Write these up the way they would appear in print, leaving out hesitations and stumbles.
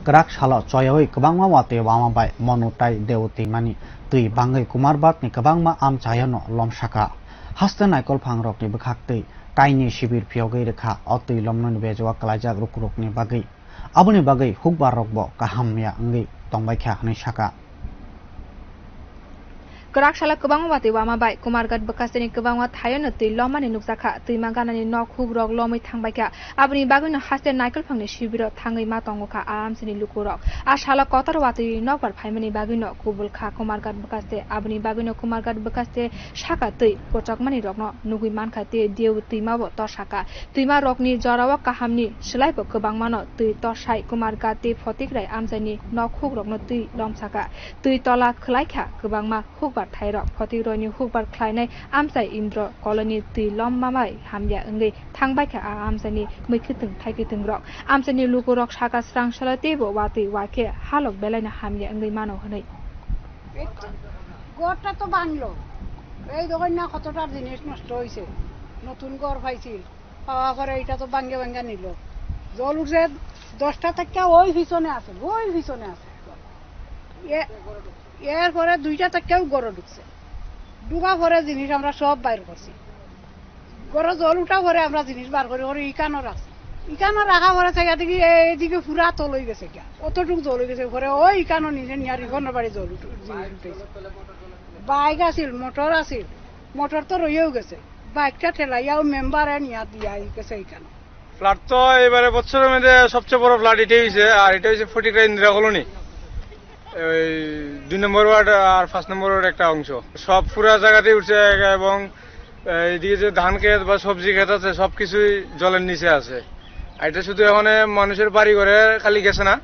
Gerak salo coyoi kebangma wate wama bai monutai dewti mani tui bangai kumarbat ni kebangma am cayano lom saka. Hasten naikol pangrok ni bekhakti kaini shibir piogai rekha otui lomnon bejwa kalajak rukruk ni bagai. Abuni bagai hukbar rokbo kahamya ngi tongbai kha ni saka. Gerak sala kebangma wate wama bai kumargat bekaseni kebangma thayano tui lomani nuksaka tui manganani nok hugrok lomai thangbai kha abuni bagino hasten naikol phangni shibiro thangai ma tongoka amsini lukurok ashala kotar wate nokbar phaimani bagino kubul kha kumargat bekaste abuni bagino kumargat bekaste saka tui kochakmani rokno nugui mankha te dew tui mabo torsaka tuima rokni jarawa kahamni slaibo kebangmano tui torsai kumargat te fotikrai amjani nok hugrokno tui lomsaka tui tola khlaikha kebangma hukbar Thairok Fotironi hukbar khlainai amsai Indro colony tui lom mamai hamya ngai thangbai kha amsani muikhitung thaikitung rok amsani lukurok saka srang salate bo wati wake halok belaina hamya ngai mano hanai গড়টা তো ভাঙলো এই দেখুন না কতটা জিনিস নষ্ট হইছে নতুন ঘর পাইছিল পাওয়া পরে এটা তো ভাঙ্গে ভাঙ্গে নিল জল উঠছে 10টা থেকে ওই পিছনে আছে এরপরে 2টা থেকেও গড় ঢুকছে ঢুকা পরে জিনিস আমরা সব বাইর করছি গড় জল উঠা পরে আমরা জিনিস বার করে ওর ইকানো রাখছি ইকানো রাখা পরে থেকে দেখি এইদিকে পুরা তল হয়ে গেছে গিয়া অতটুকু জল হয়ে গেছে পরে ওই ইকানো নিজে নিয়ে রিফনের বাড়ি জল উঠেছে বাইক আছিল মোটর তো রয়েও গেছে বাইকটা ঠেলাইয়াও মেম্বারে নিয়ে দিয়া গেছে ইকানো ফ্ল্যাট তো এবারে বছরের মধ্যে সবচেয়ে বড় ফ্ল্যাট এটাই হয়েছে আর এটা হচ্ছে ফটিকরা ইন্দিরা কলোনি 2 নম্বর ওয়ার্ড আর 5 নম্বর ওয়ার্ড একটা অংশ সব পুরা জায়গাতে উঠছে এবং এইদিকে যে ধান ক্ষেত বা সবজি ক্ষেত আছে সবকিছুই জলের নিচে আছে এটা শুধু এখন মানুষের বাড়ি ঘরে খালি গেছে না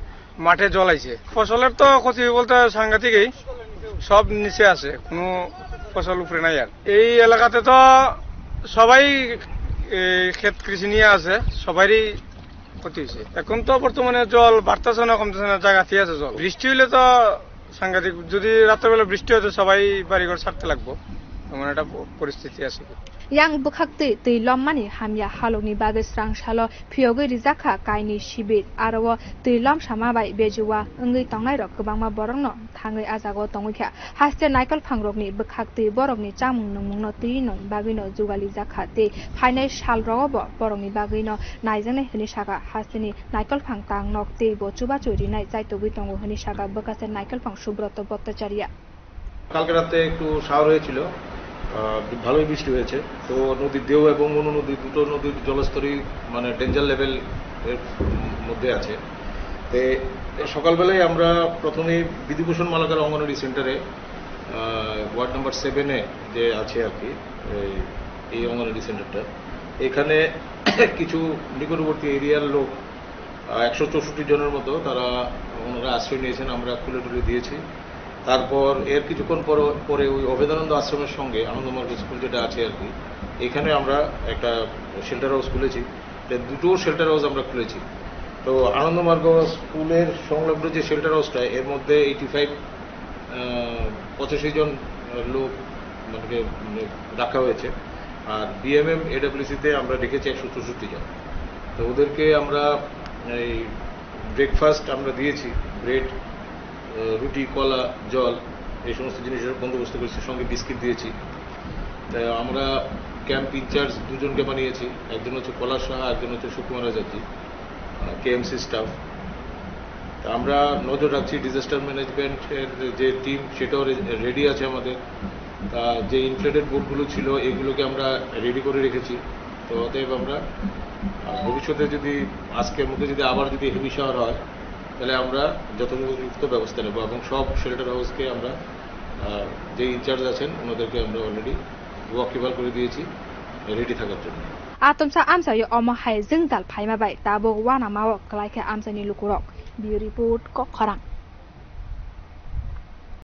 মাঠে জল আইছে ফসলের তো ক্ষতি বলতে সাংঘাতিকই সব নিচে আছে কোনো ফসল উপরে নাই আর এই এলাকাতে তো সবাই ক্ষেত কৃষি নিয়ে আছে সবারই ক্ষতি হয়েছে এখন তো বর্তমানে জল বাড়তেছে না কমতেছে না জায়গাতেই আছে জল বৃষ্টি হইলে তো সাংঘাতিক যদি রাত্রেবেলা বৃষ্টি হতো সবাই বাড়িঘর ছাড়তে লাগবো এমন একটা পরিস্থিতি আছে yang bukhakti tui lommani hamya halokni bagai srang shalo phiyogoi rijaka kaini shibir aro tui lom samabai bejuwa ngai tongnai rok kobangma borokno thangai ajago tongikha haste naikol phangrokni bukhakti borokni chamung nungmungno tui non bagino jugali jakha te phainai shal rogo borokni bagino naijanai hini saka hasteni naikol phang tang nok te bo chuba chori nai chaitogui tongo hini saka bukase naikol phang subroto bhattacharya কালকে রাতে একটু shower হয়েছিল ভালোই বৃষ্টি হয়েছে তো নদীর দেও এবং মনু নদী দুটো নদীর জলস্তরই মানে ডেঞ্জার লেভেল এর মধ্যে আছে তো সকালবেলায় আমরা প্রথমে বিধিভূষণ মালাকার অঙ্গনওয়াড়ি সেন্টারে ওয়ার্ড নাম্বার 7-এ যে আছে আর কি এই অঙ্গনওয়াড়ি সেন্টারটা এখানে কিছু নিকটবর্তী এরিয়ার লোক 164 জনের মতো ওনারা আশ্রয় নিয়েছেন আমরা খুলে টুলে দিয়েছি তারপর এর কিছুক্ষণ পরে ওই অভেদানন্দ আশ্রমের সঙ্গে আনন্দমার্গ স্কুল যেটা আছে আর কি এখানে আমরা একটা শেল্টার হাউস খুলেছি দুটো শেল্টার হাউস আমরা খুলেছি তো আনন্দমার্গ স্কুলের সংলগ্ন যে শেল্টার হাউসটা এর মধ্যে 85 জন লোক মানে রাখা হয়েছে আর বিএমএম এডব্লিউসিতে আমরা রেখেছি 164 জন তো ওদেরকে আমরা এই ব্রেকফাস্ট আমরা দিয়েছি ব্রেড রুটি কলা জল এই সমস্ত জিনিসের বন্দোবস্ত করেছি সঙ্গে বিস্কিট দিয়েছি আমরা ক্যাম্প ইনচার্জ দুজনকে বানিয়েছি একজন হচ্ছে পলাশ সাহা একজন হচ্ছে সুকুমার আজাদজি কেএমসি স্টাফ আমরা নজর রাখছি ডিজাস্টার ম্যানেজমেন্টের যে টিম সেটাও রেডি আছে আমাদের যে ইনফ্লেটেড বোটগুলো ছিল এগুলোকে আমরা রেডি করে রেখেছি তো অতএব আমরা ভবিষ্যতে যদি আজকের মধ্যে যদি আবার যদি হেভি শাওয়ার হয় তাহলে আমরা যথোপযুক্ত ব্যবস্থা নেব এবং সব শেল্টার হাউসকে আমরা যে ইনচার্জ আছেন ওনাদেরকে আমরা অলরেডি ওয়াকিবল করে দিয়েছি রেডি থাকার জন্য atomsa amsa yo omo hai jingdal phaima bai tabo wana mawo klaike amsa ni lukurok bi report ko kharang